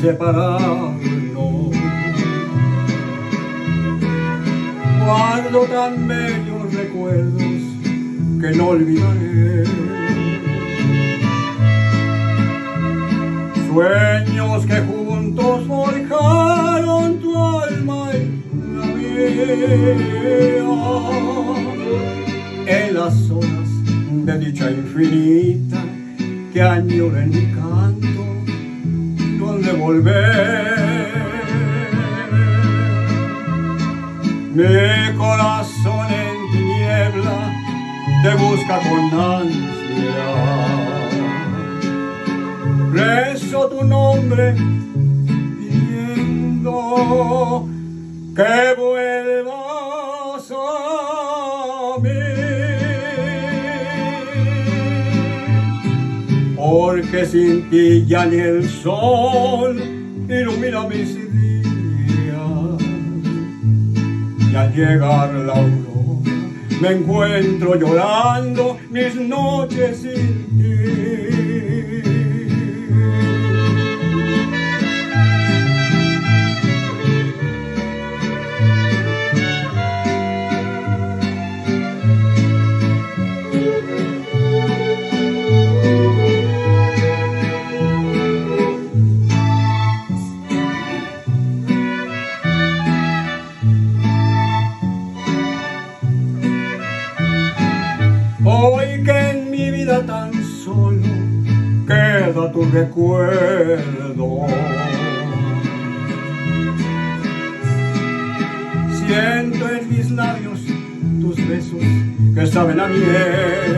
separarnos. Guardo tan bellos recuerdos que no olvidaré. Sueños que juntos forjaron tu alma y la mía. En las horas de dicha infinita que añoro en mi canto, donde volver. Mi corazón en tiniebla te busca con ansia. Rezo tu nombre pidiendo que vuelvas a mí, porque sin ti ya ni el sol ilumina mis días, y al llegar la aurora me encuentro llorando mis noches sin ti. Hoy que en mi vida tan solo queda tu recuerdo, siento en mis labios tus besos que saben a miel.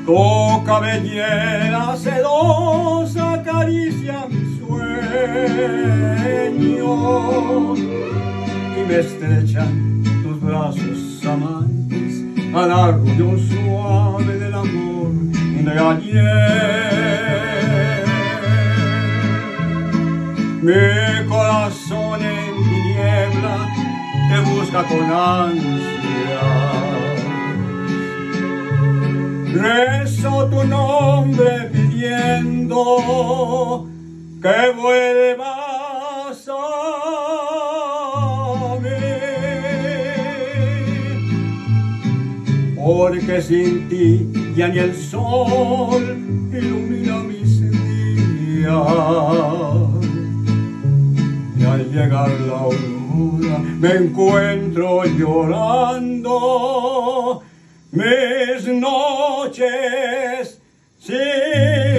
Tu cabellera celosa acaricia mis sueños y me estrechan tus brazos amantes al arrullo suave del amor de ayer. Mi corazón en tiniebla te busca con ansia. Rezo tu nombre pidiendo que vuelvas a mí, porque sin ti ya ni el sol ilumina mis días, y al llegar la aurora me encuentro llorando mis noches sin